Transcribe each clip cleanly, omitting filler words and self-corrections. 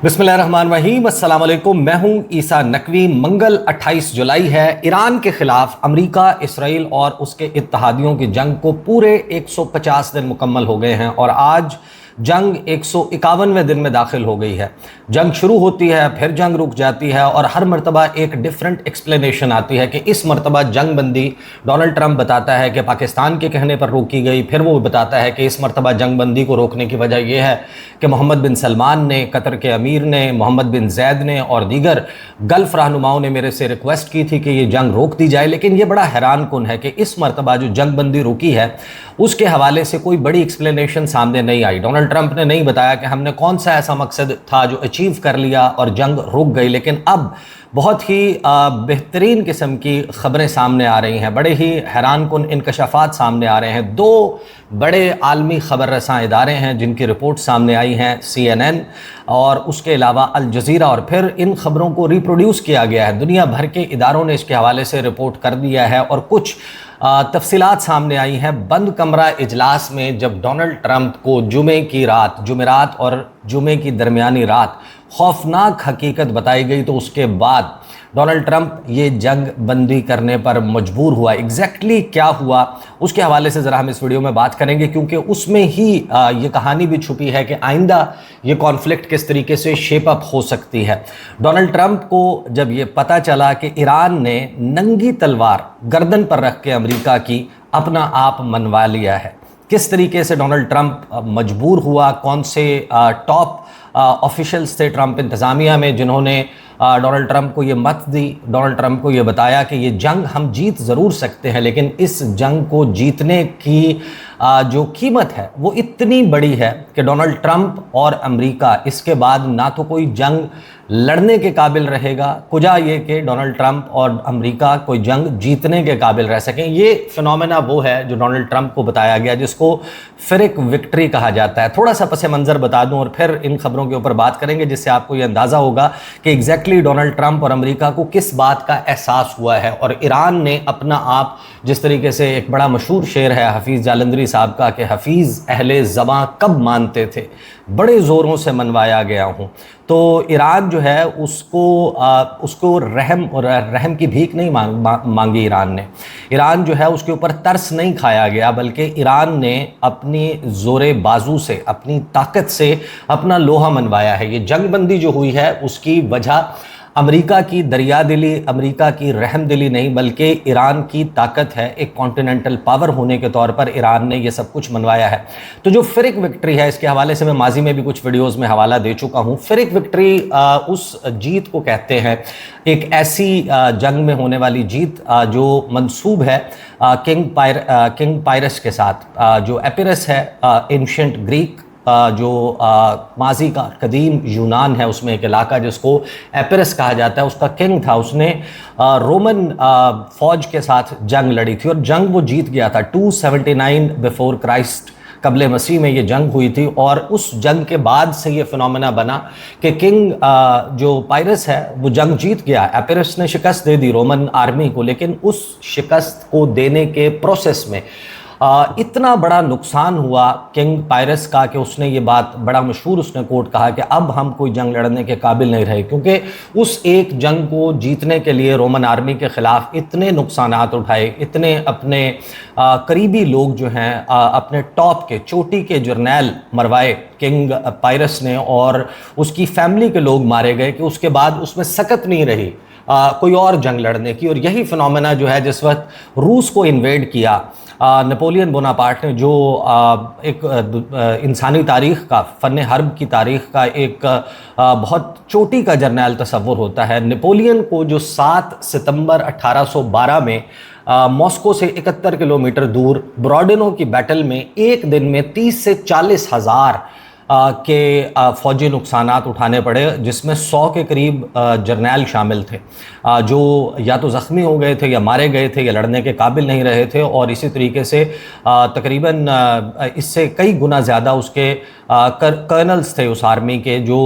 बिस्मिल्लाहिर्रहमानिर्रहीम, अस्सलाम वालेकुम। मैं हूं ईसा नकवी। मंगल 28 जुलाई है। ईरान के खिलाफ अमेरिका, इसराइल और उसके इत्तहादियों की जंग को पूरे 150 दिन मुकम्मल हो गए हैं और आज जंग 151वें दिन में दाखिल हो गई है। जंग शुरू होती है, फिर जंग रुक जाती है और हर मरतबा एक डिफरेंट एक्सप्लेनेशन आती है कि इस मरतबा जंग बंदी डोनाल्ड ट्रंप बताता है कि पाकिस्तान के कहने पर रोकी गई, फिर वो बताता है कि इस मरतबा जंग बंदी को रोकने की वजह यह है कि मोहम्मद बिन सलमान ने, कतर के अमीर ने, मोहम्मद बिन जैद ने और दीगर गल्फ रहनुमाओं ने मेरे से रिक्वेस्ट की थी कि ये जंग रोक दी जाए। लेकिन ये बड़ा हैरान कुन है कि इस मरतबा जो जंग बंदी रुकी है उसके हवाले से कोई बड़ी एक्सप्लेनेशन सामने नहीं आई। डोनाल्ड ट्रंप ने नहीं बताया कि हमने कौन सा ऐसा मकसद था जो अचीव कर लिया और जंग रुक गई। लेकिन अब बहुत ही बेहतरीन किस्म की ख़बरें सामने आ रही हैं, बड़े ही हैरान कुन इंकशाफात सामने आ रहे हैं। दो बड़े आलमी ख़बर रसां इदारे हैं जिनकी रिपोर्ट सामने आई हैं, CNN और उसके अलावा अल जज़ीरा, और फिर इन ख़बरों को रिप्रोड्यूस किया गया है। दुनिया भर के इदारों ने इसके हवाले से रिपोर्ट कर दिया है और कुछ तफसीलात सामने आई हैं। बंद कमरा इजलास में जब डोनाल्ड ट्रंप को जुमे की रात, जुमेरात और जुमे की दरमियानी रात खौफनाक हकीकत बताई गई तो उसके बाद डोनाल्ड ट्रंप ये जंग बंदी करने पर मजबूर हुआ। एग्जैक्टली क्या हुआ उसके हवाले से ज़रा हम इस वीडियो में बात करेंगे, क्योंकि उसमें ही ये कहानी भी छुपी है कि आइंदा ये कॉन्फ्लिक्ट किस तरीके से शेप अप हो सकती है। डोनाल्ड ट्रंप को जब ये पता चला कि ईरान ने नंगी तलवार गर्दन पर रख के अमेरिका की अपना आप मनवा लिया है, किस तरीके से डोनाल्ड ट्रंप मजबूर हुआ, कौन से टॉप ऑफिशियल्स थे ट्रंप इंतज़ामिया में जिन्होंने डोनाल्ड ट्रंप को ये मत दी, डोनाल्ड ट्रंप को ये बताया कि ये जंग हम जीत ज़रूर सकते हैं लेकिन इस जंग को जीतने की जो कीमत है वो इतनी बड़ी है कि डोनाल्ड ट्रंप और अमेरिका इसके बाद ना तो कोई जंग लड़ने के काबिल रहेगा, कुजा ये कि डोनाल्ड ट्रंप और अमेरिका कोई जंग जीतने के काबिल रह सकें। ये फिनोमेना वो है जो डोनाल्ड ट्रंप को बताया गया, जिसको फिरिक विक्ट्री कहा जाता है। थोड़ा सा पस मंज़र बता दूं और फिर इन खबरों के ऊपर बात करेंगे, जिससे आपको ये अंदाज़ा होगा कि एग्जैक्टली डोनाल्ड ट्रंप और अमेरिका को किस बात का एहसास हुआ है। और ईरान ने अपना आप, जिस तरीके से एक बड़ा मशहूर शेर है हफीज़ जालंधरी साहब का कि हफीज़ अहले ज़बां कब मानते थे, बड़े ज़ोरों से मनवाया गया हूँ। तो ईरान जो है उसको रहम की भीख नहीं मांगी ईरान जो है उसके ऊपर तरस नहीं खाया गया, बल्कि ईरान ने अपनी ज़ोरे बाजू से, अपनी ताकत से अपना लोहा मनवाया है। ये जंग बंदी जो हुई है उसकी वजह अमेरिका की दरिया दिली, अमेरिका की रहम दिली नहीं, बल्कि ईरान की ताकत है। एक कॉन्टिनेंटल पावर होने के तौर पर ईरान ने यह सब कुछ मनवाया है। तो जो फिरिक विक्ट्री है, इसके हवाले से मैं माजी में भी कुछ वीडियोस में हवाला दे चुका हूँ। फिरिक विक्ट्री उस जीत को कहते हैं, एक ऐसी जंग में होने वाली जीत जो मंसूब है किंग पायरस के साथ। जो एपिरस है एंशिएंट ग्रीक, जो माजी का कदीम यूनान है, उसमें एक इलाका जिसको एपिरस कहा जाता है, उसका किंग था। उसने रोमन फौज के साथ जंग लड़ी थी और जंग वो जीत गया था। 279 बिफोर क्राइस्ट, कबले मसीह में ये जंग हुई थी। और उस जंग के बाद से ये फिनोमेना बना कि किंग जो पायरस है वो जंग जीत गया। एपिरस ने शिकस्त दे दी रोमन आर्मी को, लेकिन उस शिकस्त को देने के प्रोसेस में इतना बड़ा नुकसान हुआ किंग पायरस का कि उसने ये बात बड़ा मशहूर उसने कोट कहा कि अब हम कोई जंग लड़ने के काबिल नहीं रहे, क्योंकि उस एक जंग को जीतने के लिए रोमन आर्मी के ख़िलाफ़ इतने नुकसानात उठाए, इतने अपने करीबी लोग जो हैं, अपने टॉप के, चोटी के जर्नैल मरवाए किंग पायरस ने, और उसकी फैमिली के लोग मारे गए कि उसके बाद उसमें सकत नहीं रही कोई और जंग लड़ने की। और यही फिनोमेना जो है, जिस वक्त रूस को इन्वेड किया नेपोलियन बोनापार्ट ने, जो एक इंसानी तारीख़ का, फ़न हर्ब की तारीख़ का एक बहुत चोटी का जर्नैल तस्वुर होता है। नेपोलियन को जो 7 सितंबर 1812 में मॉस्को से 71 किलोमीटर दूर ब्रॉडेनो की बैटल में एक दिन में 30 से 40 हज़ार के फ़ौजी नुकसानात उठाने पड़े, जिसमें 100 के करीब जर्नैल शामिल थे जो या तो ज़ख्मी हो गए थे या मारे गए थे या लड़ने के काबिल नहीं रहे थे। और इसी तरीके से तकरीबन इससे कई गुना ज़्यादा उसके कर्नल्स थे उस आर्मी के जो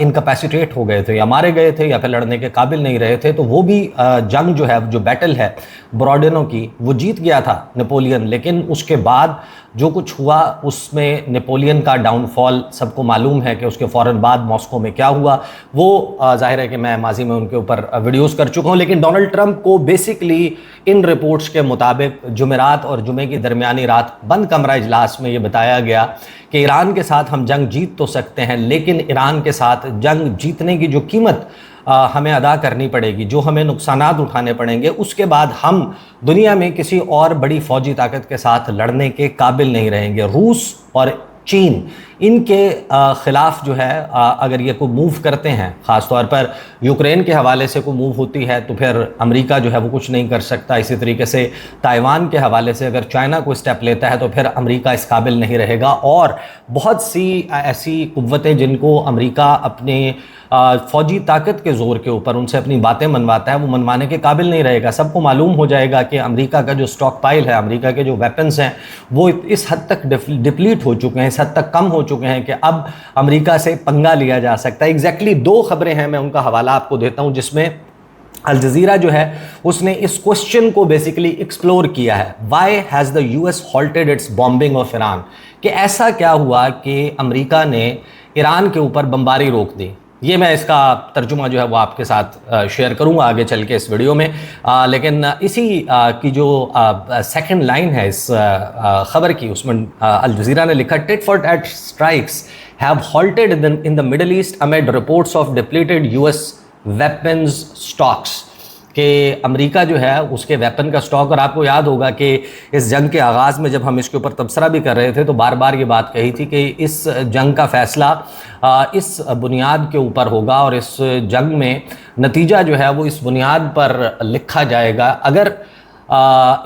इनकैपेसिटेट हो गए थे या मारे गए थे या फिर लड़ने के काबिल नहीं रहे थे। तो वो भी जंग जो है, जो बैटल है ब्रॉडेनो की, वो जीत गया था नेपोलियन। लेकिन उसके बाद जो कुछ हुआ उसमें नेपोलियन का डाउनफॉल सबको मालूम है कि उसके फ़ौरन बाद मॉस्को में क्या हुआ, वो जाहिर है कि मैं माजी में उनके ऊपर वीडियोस कर चुका हूँ। लेकिन डोनाल्ड ट्रंप को बेसिकली इन रिपोर्ट्स के मुताबिक जुमेरात और जुमे की दरमियानी रात बंद कमरा इजलास में ये बताया गया कि ईरान के साथ हम जंग जीत तो सकते हैं, लेकिन ईरान के साथ जंग जीतने की जो कीमत हमें अदा करनी पड़ेगी, जो हमें नुकसानात उठाने पड़ेंगे, उसके बाद हम दुनिया में किसी और बड़ी फौजी ताकत के साथ लड़ने के काबिल नहीं रहेंगे। रूस और चीन इनके ख़िलाफ़ जो है अगर ये को मूव करते हैं, ख़ास तौर पर यूक्रेन के हवाले से को मूव होती है, तो फिर अमेरिका जो है वो कुछ नहीं कर सकता। इसी तरीके से ताइवान के हवाले से अगर चाइना को स्टेप लेता है तो फिर अमेरिका इस काबिल नहीं रहेगा। और बहुत सी ऐसी कुव्वतें जिनको अमेरिका अपने फ़ौजी ताकत के ज़ोर के ऊपर उनसे अपनी बातें मनवाता है, वो मनवाने के काबिल नहीं रहेगा। सबको मालूम हो जाएगा कि अमेरिका का जो स्टॉक पाइल है, अमेरिका के जो वेपन्स हैं, वो इस हद तक डिप्लीट हो चुके हैं, इस हद तक कम हो चुके हैं कि अब अमेरिका से पंगा लिया जा सकता है। एग्जैक्टली 2 खबरें हैं, मैं उनका हवाला आपको देता हूं, जिसमें अल जज़ीरा जो है उसने इस क्वेश्चन को बेसिकली एक्सप्लोर किया है, why has the US halted it's bombing of Iran, कि ऐसा क्या हुआ कि अमेरिका ने ईरान के ऊपर बमबारी रोक दी। ये मैं इसका तर्जुमा जो है वो आपके साथ शेयर करूंगा आगे चल के इस वीडियो में। लेकिन इसी की जो सेकंड लाइन है इस खबर की, उसमें अल जज़ीरा ने लिखा, tit for tat strikes have halted in the middle east amid reports of depleted US weapons stocks, कि अमेरिका जो है उसके वेपन का स्टॉक, और आपको याद होगा कि इस जंग के आगाज़ में जब हम इसके ऊपर तबसरा भी कर रहे थे तो बार बार ये बात कही थी कि इस जंग का फ़ैसला इस बुनियाद के ऊपर होगा और इस जंग में नतीजा जो है वो इस बुनियाद पर लिखा जाएगा। अगर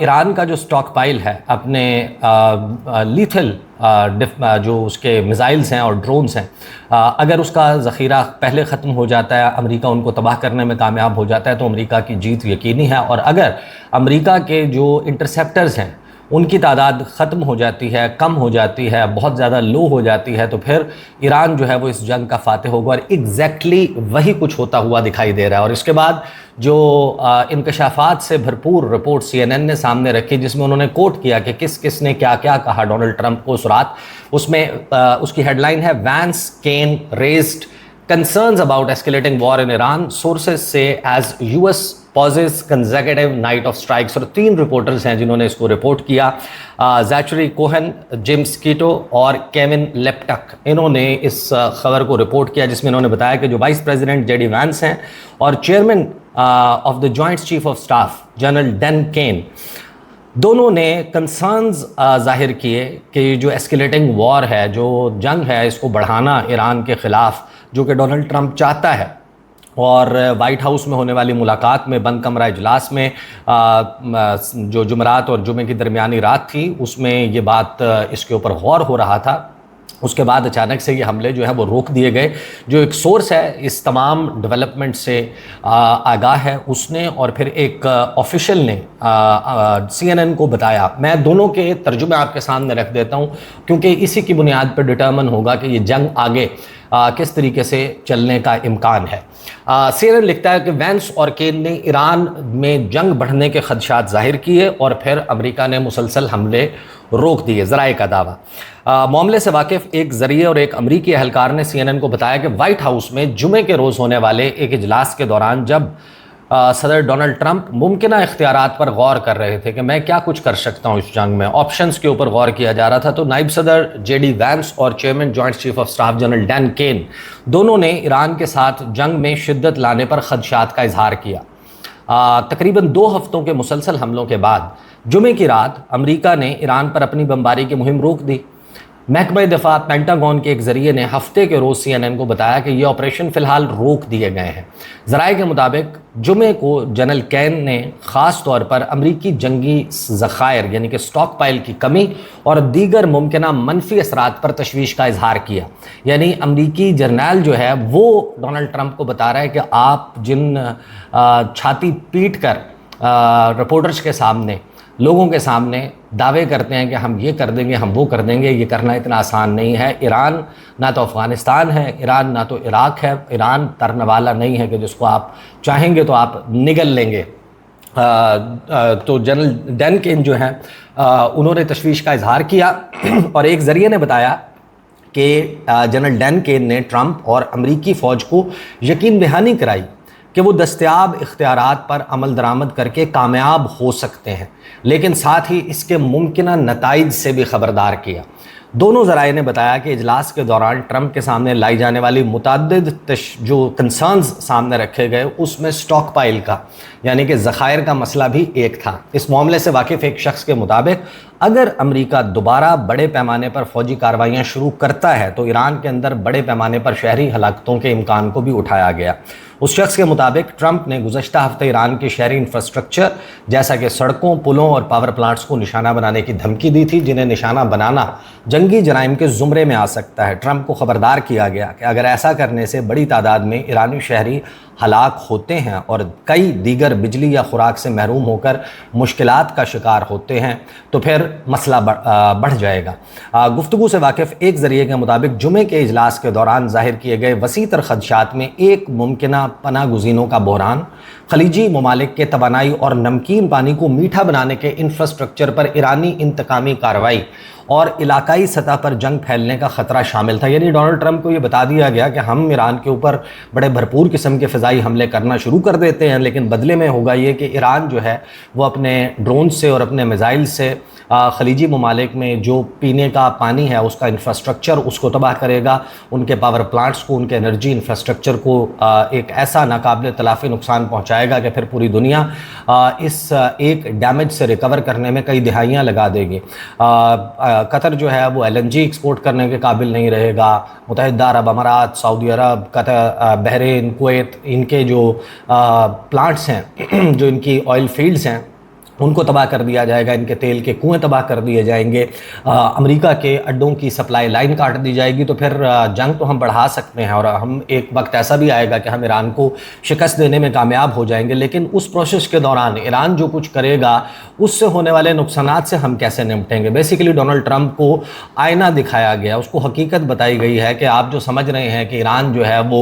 ईरान का जो स्टॉक पाइल है अपने लीथल जो उसके मिसाइल्स हैं और ड्रोन्स हैं, अगर उसका ज़ख़ीरा पहले ख़त्म हो जाता है, अमेरिका उनको तबाह करने में कामयाब हो जाता है, तो अमेरिका की जीत यकीनी है। और अगर अमेरिका के जो इंटरसेप्टर्स हैं उनकी तादाद ख़त्म हो जाती है, कम हो जाती है, बहुत ज़्यादा लो हो जाती है, तो फिर ईरान जो है वो इस जंग का फ़ातिह होगा। और एग्जैक्टली वही कुछ होता हुआ दिखाई दे रहा है। और इसके बाद जो इंकशाफात से भरपूर रिपोर्ट CNN ने सामने रखी, जिसमें उन्होंने कोट किया कि किस किस ने क्या क्या कहा डोनाल्ड ट्रंप को उस रात, उसमें उसकी हेडलाइन है, Vance can raised concerns about escalating war in Iran, sources say as US pauses consecutive night of strikes। और 3 रिपोर्टर्स हैं जिन्होंने इसको रिपोर्ट किया, ज़ैचरी कोहन, जिम्स कीटो और केविन लेप्टक। इन्होंने इस खबर को रिपोर्ट किया, जिसमें इन्होंने बताया कि जो वाइस प्रेसिडेंट JD वैंस हैं और chairman of the joint chief of staff general Dan Caine, दोनों ने कंसर्न्स जाहिर किए कि जो एस्केलेटिंग वॉर है, जो जंग है, इसको बढ़ाना ईरान के ख़िलाफ़, जो कि डोनाल्ड ट्रंप चाहता है। और वाइट हाउस में होने वाली मुलाकात में, बंद कमरा इजलास में जो जुमेरात और जुमे की दरमियानी रात थी, उसमें ये बात इसके ऊपर गौर हो रहा था। उसके बाद अचानक से ये हमले जो है वो रोक दिए गए। जो एक सोर्स है इस तमाम डेवलपमेंट से आगाह है, उसने और फिर एक ऑफिशियल ने CNN को बताया। मैं दोनों के तर्जुमे आपके सामने रख देता हूँ, क्योंकि इसी की बुनियाद पर डिटर्मन होगा कि ये जंग आगे किस तरीके से चलने का इम्कान है। CNN लिखता है कि वैंस और केन ने ईरान में जंग बढ़ने के खदशात जाहिर किए और फिर अमेरिका ने मुसलसल हमले रोक दिए। ज़राए का दावा, मामले से वाकिफ़ एक ज़रिए और एक अमरीकी एहलकार ने CNN को बताया कि वाइट हाउस में जुमे के रोज़ होने वाले एक इजलास के दौरान, जब सदर डोनाल्ड ट्रंप मुमकिना इख्तियारात पर गौर कर रहे थे कि मैं क्या कुछ कर सकता हूँ इस जंग में, ऑप्शंस के ऊपर गौर किया जा रहा था, तो नायब सदर JD वैंस और chairman joint chief of staff general Dan Caine, दोनों ने ईरान के साथ जंग में शिद्दत लाने पर खदशात का इजहार किया। तकरीबन 2 हफ्तों के मुसलसल हमलों के बाद जुमे की रात अमेरिका ने ईरान पर अपनी बमबारी की मुहिम रोक दी। महकमा दफा पेंटागन के एक ज़रिए ने हफ्ते के रोज़ CNN को बताया कि ये ऑपरेशन फ़िलहाल रोक दिए गए हैं। ज़राए के मुताबिक जुमे को जनरल कैन ने ख़ास तौर पर अमरीकी जंगी ज़खायर यानी कि स्टॉक पाइल की कमी और दीगर मुमकिना मनफी असरात पर तशवीश का इजहार किया। यानी अमरीकी जर्नैल जो है वो डोनाल्ड ट्रंप को बता रहा है कि आप जिन छाती पीट कर रिपोर्टर्स के सामने, लोगों के सामने दावे करते हैं कि हम ये कर देंगे, हम वो कर देंगे, ये करना इतना आसान नहीं है। ईरान ना तो अफ़गानिस्तान है, ईरान ना तो इराक़ है, ईरान तरने वाला नहीं है कि जिसको आप चाहेंगे तो आप निगल लेंगे। तो जनरल डैन केन जो हैं उन्होंने तशवीश का इजहार किया और एक ज़रिए ने बताया कि जनरल डैन केन ने ट्रंप और अमरीकी फ़ौज को यकीन दहानी कराई कि वो दस्तयाब इख्तियारात पर अमल दरामद करके कामयाब हो सकते हैं, लेकिन साथ ही इसके मुमकिन नताइज से भी ख़बरदार किया। दोनों ज़राए ने बताया कि इजलास के दौरान ट्रंप के सामने लाई जाने वाली मुतअद्दिद जो कंसर्न्स सामने रखे गए उसमें स्टॉक पाइल का यानी कि ज़खायर का मसला भी एक था। इस मामले से वाकिफ़ एक शख्स के मुताबिक अगर अमेरिका दोबारा बड़े पैमाने पर फ़ौजी कार्रवाइयाँ शुरू करता है तो ईरान के अंदर बड़े पैमाने पर शहरी हलाकतों के इम्कान को भी उठाया गया। उस शख्स के मुताबिक ट्रंप ने गुज़श्ता हफ्ते ईरान के शहरी इंफ्रास्ट्रक्चर जैसा कि सड़कों, पुलों और पावर प्लांट्स को निशाना बनाने की धमकी दी थी, जिन्हें निशाना बनाना जंगी जराइम के ज़ुमरे में आ सकता है। ट्रंप को ख़बरदार किया गया कि अगर ऐसा करने से बड़ी तादाद में ईरानी शहरी हलाक होते हैं और कई दीगर बिजली या खुराक से महरूम होकर मुश्किलात का शिकार होते हैं तो फिर मसला बढ़ जाएगा। गुफ्तगू से वाकिफ़ एक ज़रिए के मुताबिक जुमे के इजलास के दौरान ज़ाहिर किए गए वसी तर खदशात में एक मुमकिना पनाह गुज़ीनों का बहरान, खलीजी ममालिक के तवानाई और नमकीन पानी को मीठा बनाने के इंफ्रास्ट्रक्चर पर ईरानी इंतकामी कार्रवाई और इलाकाई सतह पर जंग फैलने का ख़तरा शामिल था। यानी डोनाल्ड ट्रंप को ये बता दिया गया कि हम ईरान के ऊपर बड़े भरपूर किस्म के फ़िज़ाई हमले करना शुरू कर देते हैं, लेकिन बदले में होगा ये कि ईरान जो है वो अपने ड्रोन से और अपने मिज़ाइल से खलीजी ममालिक में जो पीने का पानी है उसका इंफ्रास्ट्रक्चर उसको तबाह करेगा, उनके पावर प्लांट्स को, उनके एनर्जी इंफ्रास्ट्रक्चर को एक ऐसा नाकाबिल तलाफ़ी नुकसान पहुँचाएगा कि फिर पूरी दुनिया इस एक डैमेज से रिकवर करने में कई दिहाइयाँ लगा देगी। कतर जो है वो LNG एक्सपोर्ट करने के काबिल नहीं रहेगा। मुत्तहिदा अरब अमारात, सऊदी अरब, कतर, बहरीन, कुवैत, इनके जो प्लांट्स हैं जो इनकी ऑयल फील्ड्स हैं उनको तबाह कर दिया जाएगा, इनके तेल के कुएं तबाह कर दिए जाएंगे, अमेरिका के अड्डों की सप्लाई लाइन काट दी जाएगी। तो फिर जंग तो हम बढ़ा सकते हैं और हम एक वक्त ऐसा भी आएगा कि हम ईरान को शिकस्त देने में कामयाब हो जाएंगे, लेकिन उस प्रोसेस के दौरान ईरान जो कुछ करेगा उससे होने वाले नुकसानात से हम कैसे निपटेंगे। बेसिकली डोनाल्ड ट्रंप को आईना दिखाया गया, उसको हकीकत बताई गई है कि आप जो समझ रहे हैं कि ईरान जो है वो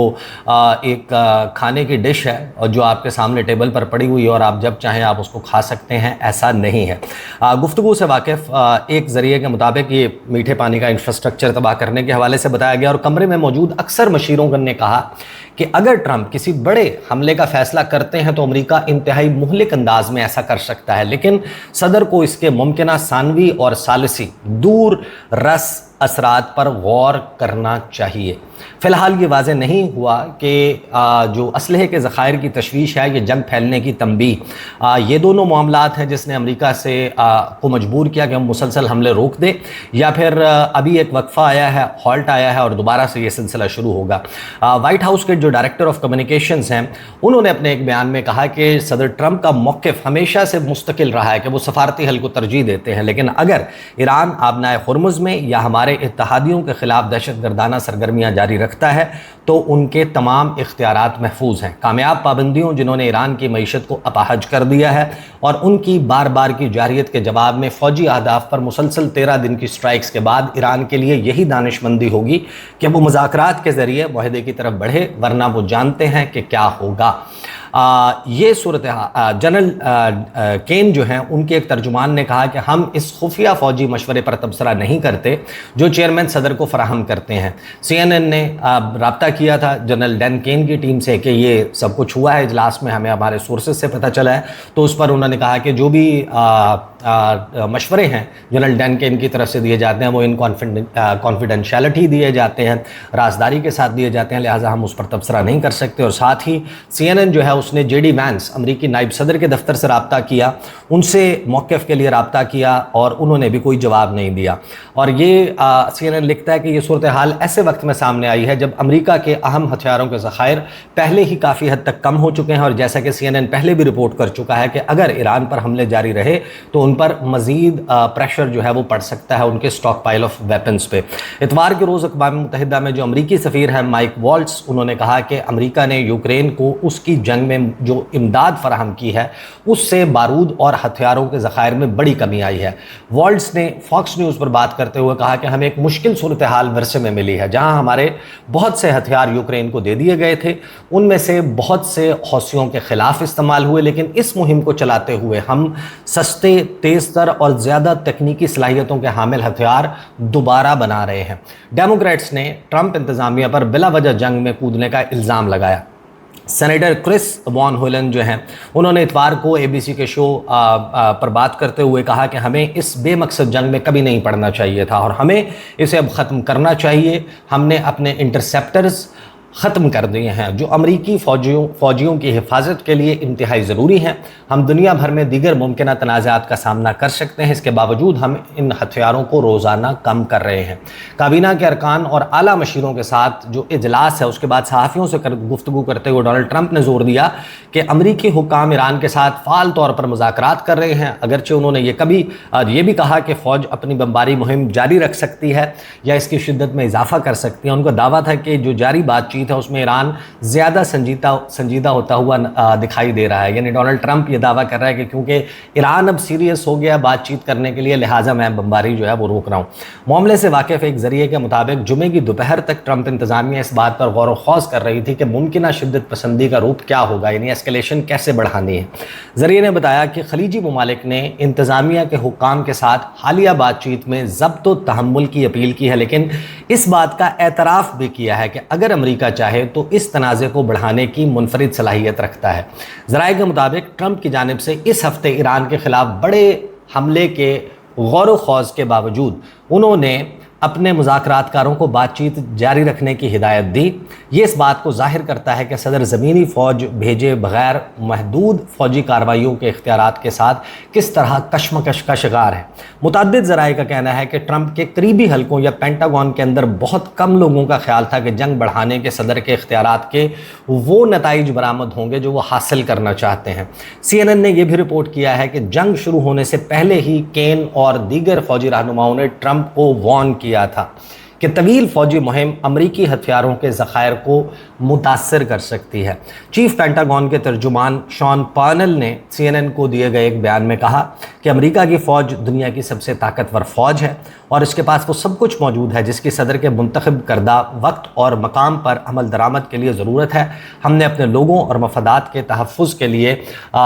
एक खाने की डिश है और जो आपके सामने टेबल पर पड़ी हुई है और आप जब चाहें आप उसको खा सकते हैं, ऐसा नहीं है। गुफ्तगू से वाकिफ़ एक ज़रिए के मुताबिक ये मीठे पानी का इंफ्रास्ट्रक्चर तबाह करने के हवाले से बताया गया और कमरे में मौजूद अक्सर मशीरों ने कहा कि अगर ट्रंप किसी बड़े हमले का फैसला करते हैं तो अमेरिका इंतहाई मुहलिक अंदाज में ऐसा कर सकता है, लेकिन सदर को इसके मुमकिना सानवी और सालिसी दूर रस असरात पर गौर करना चाहिए। फ़िलहाल ये वाज़े नहीं हुआ कि जो असलहे के ज़खायर की तशवीश है, ये जंग फैलने की तंबीह, ये दोनों मामलात हैं जिसने अमेरिका से को मजबूर किया कि हम मुसलसल हमले रोक दें, या फिर अभी एक वक्फ़ा आया है, हॉल्ट आया है और दोबारा से ये सिलसिला शुरू होगा। वाइट हाउस के जो डायरेक्टर ऑफ कम्युनिकेशंस हैं उन्होंने अपने एक बयान में कहा कि सदर ट्रंप का मौक़िफ़ हमेशा से मुस्तकिल रहा है कि वो सफारती हल को तरजीह देते हैं, लेकिन अगर ईरान आबनाए हुर्मुज़ में या हमारे इत्तहादियों के ख़िलाफ़ दहशतगर्दाना सरगर्मियाँ जारी रखता है तो उनके तमाम इख्तियारात महफूज हैं। कामयाब पाबंदियों जिन्होंने ईरान की मईशत को अपाहज कर दिया है और उनकी बार बार की जारियत के जवाब में फ़ौजी अहदाफ पर मुसलसल 13 दिन की स्ट्राइक्स के बाद ईरान के लिए यही दानिशमंदी होगी कि वो मुज़ाकरात के ज़रिए मुआहदे की तरफ बढ़े, वरना वो जानते हैं कि क्या होगा। ये सूरत जनरल केन जो हैं उनके एक तर्जुमान ने कहा कि हम इस खुफिया फ़ौजी मशवरे पर तबसरा नहीं करते जो चेयरमैन सदर को फराहम करते हैं। CNN ने रब्ता किया था जनरल डैन केन की टीम से कि ये सब कुछ हुआ है इजलास में, हमें हमारे सोर्सेज से पता चला है, तो उस पर उन्होंने कहा कि जो भी मशवरे हैं जनरल डैन केन की तरफ से दिए जाते हैं वो इन कॉन्फिडेंशियलिटी दिए जाते हैं, राजदारी के साथ दिए जाते हैं, लिहाजा हम उस पर तबसरा नहीं कर सकते। और साथ ही CNN जो है उसने JD वैंस अमरीकी नायब सदर के दफ्तर से रब्ता किया, उनसे मौक़िफ़ के लिए रब्ता किया और उन्होंने भी कोई जवाब नहीं दिया। और ये CNN लिखता है कि ये सूरत हाल ऐसे वक्त में सामने आई है जब अमेरिका के अहम हथियारों के ज़खायर पहले ही काफ़ी हद तक कम हो चुके हैं और जैसा कि CNN पहले भी रिपोर्ट कर चुका है कि अगर ईरान पर हमले जारी रहे तो उन पर मज़ीद प्रेशर जो है वो पड़ सकता है उनके स्टॉक पाइल ऑफ वेपन्स पे। इतवार के रोज़ अक़वाम-ए-मुत्तहिदा में जो अमरीकी सफ़ीर हैं माइक वॉल्ट्स, उन्होंने कहा कि अमरीका ने यूक्रेन को उसकी जंग में में जो इमदाद फराहम की है उससे बारूद और हथियारों के ज़खायर में बड़ी कमी आई है। वॉल्ट्स ने फॉक्स न्यूज़ पर बात करते हुए कहा कि हमें एक मुश्किल सूरत हाल वर्षे में मिली है, जहां हमारे बहुत से हथियार यूक्रेन को दे दिए गए थे, उनमें से बहुत से हौसियों के खिलाफ इस्तेमाल हुए, लेकिन इस मुहिम को चलाते हुए हम सस्ते, तेज तर और ज़्यादा तकनीकी सलाहियतों के हामिल हथियार दोबारा बना रहे हैं। डेमोक्रेट्स ने ट्रंप इंतजामिया पर बिला वजह जंग में कूदने का इल्ज़ाम लगाया। सेनेटर क्रिस वॉन होलन जो हैं, उन्होंने इतवार को एबीसी के शो पर बात करते हुए कहा कि हमें इस बेमकसद जंग में कभी नहीं पड़ना चाहिए था और हमें इसे अब ख़त्म करना चाहिए। हमने अपने इंटरसेप्टर्स ख़त्म कर दिए हैं जो अमरीकी फ़ौजियों की हिफाजत के लिए इंतहाई ज़रूरी हैं। हम दुनिया भर में दीगर मुमकिन तनाज़ात का सामना कर सकते हैं, इसके बावजूद हम इन हथियारों को रोज़ाना कम कर रहे हैं। काबीना के अरकान और आला मशीरों के साथ जो इजलास है उसके बाद सहाफ़ियों से गुफ्तगू करते हुए डोनाल्ड ट्रंप ने जोर दिया कि अमरीकी हुक्काम ईरान के साथ फ़ाल तौर पर मुज़ाकरात कर रहे हैं। अगरचे उन्होंने ये भी कहा कि फ़ौज अपनी बमबारी मुहिम जारी रख सकती है या इसकी शिद्दत में इजाफा कर सकती है। उनका दावा था कि जो जारी बातचीत है उसमें ईरान ज़्यादा संजीदा होता हुआ दिखाई दे रहा है। यानी डोनाल्ड ट्रंप ये दावा कर रहा है कि क्योंकि ईरान अब सीरियस हो गया बातचीत करने के लिए, लिहाजा मैं बमबारी जो है वो रोक रहा हूँ। मामले से वाकिफ़ एक ज़रिए के मुताबिक जुमे की दोपहर तक ट्रंप इंतजामिया इस बात पर गौर व खौज कर रही थी कि मुमकिन शिद्दत पसंदी का रूप क्या होगा, यानी एस्केलेशन कैसे बढ़ानी है। ज़रिए ने बताया कि खलीजी ममालिक ने इंतजामिया के हुक्काम के साथ हालिया बातचीत में ज़ब्त व तहम्मुल की अपील की है, लेकिन इस बात का एतराफ़ भी किया है कि अगर अमरीका चाहे तो इस तनाज़े को बढ़ाने की मुनफरिद सलाहियत रखता है। ज़राए के मुताबिक ट्रंप की जानिब से इस हफ्ते ईरान के ख़िलाफ़ बड़े हमले के गौर व खौज के बावजूद उन्होंने अपने मुज़ाकरातकारों को बातचीत जारी रखने की हिदायत दी। ये इस बात को जाहिर करता है कि सदर ज़मीनी फ़ौज भेजे बगैर महदूद फ़ौजी कार्रवाइयों के इख्तियारात के साथ किस तरह कशमकश का शिकार है। मुतअद्दिद ज़राए का कहना है कि ट्रंप के करीबी हलकों या पेंटागन के अंदर बहुत कम लोगों का ख्याल था कि जंग बढ़ाने के सदर के इख्तियारात के वो नताइज बरामद होंगे जो वो हासिल करना चाहते हैं। CNN ने यह भी रिपोर्ट किया है कि जंग शुरू होने से पहले ही केन और दीगर फ़ौजी रहनुमाओं ने ट्रंप को वॉर्न किया था कि तवील फौजी मुहिम अमरीकी हथियारों के ज़खायर को मुतासर कर सकती है। चीफ पेंटागन के तर्जुमान शॉन पार्नेल ने CNN को दिए गए एक बयान में कहा कि अमरीका की फ़ौज दुनिया की सबसे ताकतवर फ़ौज है और इसके पास वो सब कुछ मौजूद है जिसकी सदर के मुंतखब करदा वक्त और मकाम पर अमल दरामद के लिए ज़रूरत है। हमने अपने लोगों और मफादात के तहफ़्फ़ुज़ के लिए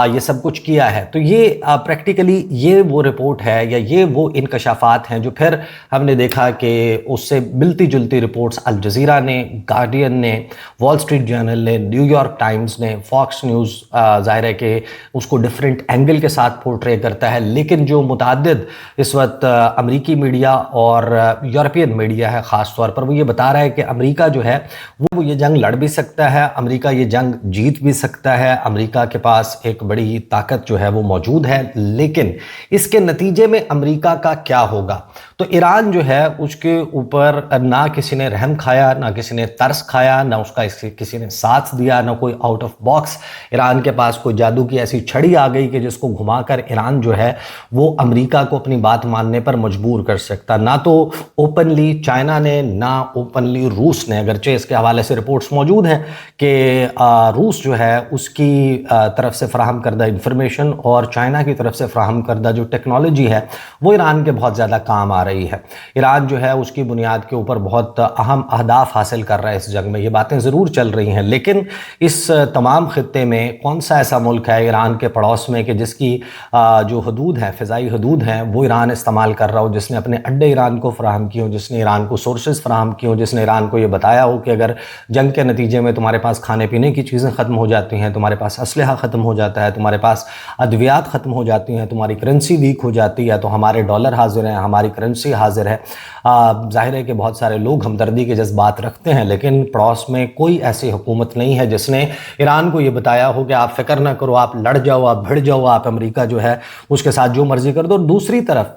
ये सब कुछ किया है। तो ये प्रैक्टिकली ये वो रिपोर्ट है या ये वो इंकशाफात हैं जो फिर हमने देखा कि उससे मिलती जुलती रिपोर्ट्स अल जज़ीरा ने, गार्डियन ने, वॉल स्ट्रीट जर्नल ने, न्यूयॉर्क टाइम्स ने, फॉक्स न्यूज़ ज़ाहिर है कि उसको डिफरेंट एंगल के साथ पोर्ट्रे करता है, लेकिन जो मुतअद्दिद इस वक्त अमरीकी मीडिया और यूरोपियन मीडिया है ख़ास तौर पर, वो ये बता रहा है कि अमरीका जो है वो ये जंग लड़ भी सकता है, अमरीका ये जंग जीत भी सकता है, अमरीका के पास एक बड़ी ताकत जो है वो मौजूद है, लेकिन इसके नतीजे में अमरीका का क्या होगा। तो ईरान जो है उसके ऊपर ना किसी ने रहम खाया, ना किसी ने तरस खाया, ना उसका किसी ने साथ दिया, ना कोई आउट ऑफ बॉक्स ईरान के पास कोई जादू की ऐसी छड़ी आ गई कि जिसको घुमाकर ईरान जो है वो अमेरिका को अपनी बात मानने पर मजबूर कर सकता। ना तो ओपनली चाइना ने, ना ओपनली रूस ने, अगरचे इसके हवाले से रिपोर्ट्स मौजूद हैं कि रूस जो है उसकी तरफ से फ्राहम करदा इंफॉर्मेशन और चाइना की तरफ से फ्राहम करदा जो टेक्नोलॉजी है वो ईरान के बहुत ज़्यादा काम आ रही है। ईरान जो है उसकी बुनियाद के ऊपर बहुत अहम अहदाफ हासिल कर रहा है इस जंग में। ये बातें ज़रूर चल रही हैं, लेकिन इस तमाम खित्ते में कौन सा ऐसा मुल्क है ईरान के पड़ोस में कि जिसकी जो हदूद हैं, फ़िज़ाई हदूद हैं, वो ईरान इस्तेमाल कर रहा हो, जिसने अपने अड्डे ईरान को फ़राहम किए हों, जिसने ईरान को सोर्सेज फ़राहम किए हों, जिसने ईरान को ये बताया हो कि अगर जंग के नतीजे में तुम्हारे पास खाने पीने की चीज़ें ख़त्म हो जाती हैं, तुम्हारे पास असलहा ख़त्म हो जाता है, तुम्हारे पास अद्वियात ख़त्म हो जाती हैं, तुम्हारी करेंसी वीक हो जाती है, तो हमारे डॉलर हाजिर हैं, हमारी करेंसी हाजिर है। ज़ाहिर है कि बहुत सारे लोग हमदर्दी के जज्बात रखते हैं, लेकिन पड़ोस में कोई ऐसी हुकूमत नहीं है जिसने ईरान को ये बताया हो कि आप फ़िक्र ना करो, आप लड़ जाओ, आप भिड़ जाओ, आप अमेरिका जो है उसके साथ जो मर्ज़ी कर दो। दूसरी तरफ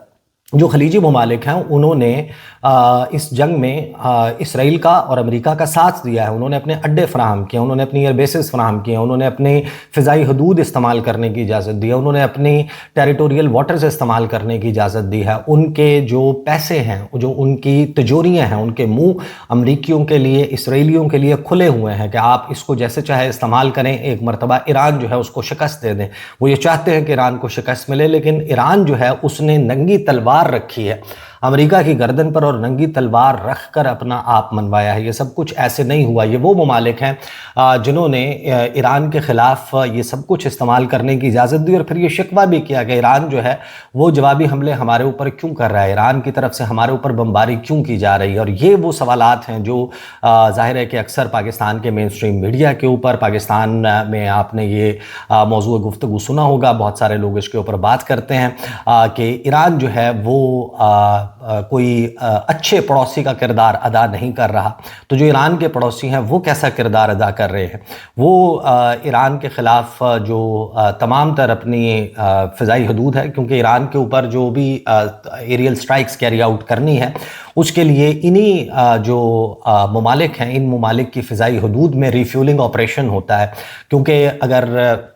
जो खलीजी ममालिक हैं उन्होंने इस जंग में इसराइल का और अमेरिका का साथ दिया है। उन्होंने अपने अड्डे फराहम किए, उन्होंने अपनी एयर बेसिस फराहम किए, उन्होंने अपने फ़िज़ाई हदूद इस्तेमाल करने की इजाज़त दी है, उन्होंने अपनी टेरिटोरियल वाटर्स इस्तेमाल करने की इजाज़त दी है। उनके जो पैसे हैं, जो उनकी तिजोरियाँ हैं, उनके मुँह अमरीकियों के लिए, इसराइलियों के लिए खुले हुए हैं कि आप इसको जैसे चाहे इस्तेमाल करें। एक मरतबा ईरान जो है उसको शिकस्त दे दें। वो ये चाहते हैं कि ईरान को शिकस्त मिले, लेकिन ईरान जो है उसने नंगी तलवार रखी है अमेरिका की गर्दन पर और नंगी तलवार रखकर अपना आप मनवाया है। ये सब कुछ ऐसे नहीं हुआ। ये वो ममालिक हैं जिन्होंने ईरान के ख़िलाफ़ ये सब कुछ इस्तेमाल करने की इजाज़त दी और फिर ये शिकवा भी किया कि ईरान जो है वो जवाबी हमले हमारे ऊपर क्यों कर रहा है, ईरान की तरफ से हमारे ऊपर बमबारी क्यों की जा रही है। और ये वो सवालात हैं जो ज़ाहिर है कि अक्सर पाकिस्तान के मेन स्ट्रीम मीडिया के ऊपर, पाकिस्तान में आपने ये मौजूद गुफ्तगू सुना होगा, बहुत सारे लोग इसके ऊपर बात करते हैं कि ईरान जो है वो कोई अच्छे पड़ोसी का किरदार अदा नहीं कर रहा। तो जो ईरान के पड़ोसी हैं वो कैसा किरदार अदा कर रहे हैं? वो ईरान के ख़िलाफ़ जो तमाम तर अपनी फ़िज़ाई हदूद है, क्योंकि ईरान के ऊपर जो भी एरियल स्ट्राइक्स कैरी आउट करनी है उसके लिए इन्हीं जो ममालिक हैं, इन ममालिक की फ़िज़ाई हदूद में रिफ्यूलिंग ऑपरेशन होता है। क्योंकि अगर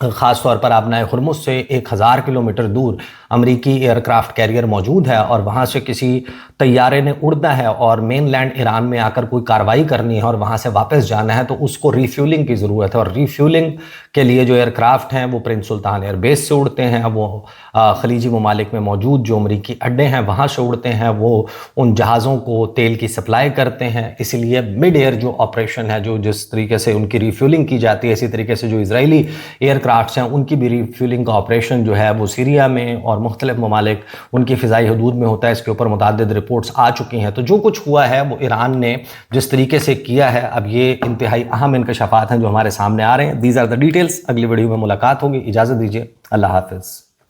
ख़ास तौर पर आप नए हुर्मुज़ से 1000 किलोमीटर दूर अमरीकी एयरक्राफ्ट कैरियर मौजूद है और वहाँ से किसी तैयारे ने उड़ना है और मेनलैंड ईरान में आकर कोई कार्रवाई करनी है और वहाँ से वापस जाना है, तो उसको रिफ्यूलिंग की ज़रूरत है। और रिफ्यूलिंग के लिए जो एयरक्राफ्ट हैं वो प्रिंस सुल्तान एयरबेस से उड़ते हैं, वो खलीजी ममालिक में मौजूद जो अमरीकी अड्डे हैं वहाँ से उड़ते हैं, वो उन जहाज़ों को तेल की सप्लाई करते हैं। इसीलिए मिड एयर जो ऑपरेशन है, जो जिस तरीके से उनकी रिफ्यूलिंग की जाती है, इसी तरीके से जो इजरायली एयरक्राफ्ट्स हैं उनकी भी रिफ्यूलिंग का ऑपरेशन जो है वो सीरिया में और मुख्तलिफ ममालिक उनकी फ़िज़ाई हदूद में होता है। इसके ऊपर मुतअद्दिद रिपोर्ट्स आ चुकी हैं। तो जो कुछ हुआ है वो ईरान ने जिस तरीके से किया है, अब ये इंतहाई अहम इंकशाफात हैं जो हमारे सामने आ रहे हैं। These are the details. अगली वीडियो में मुलाकात होगी। इजाज़त दीजिए। अल्लाह हाफ़िज़।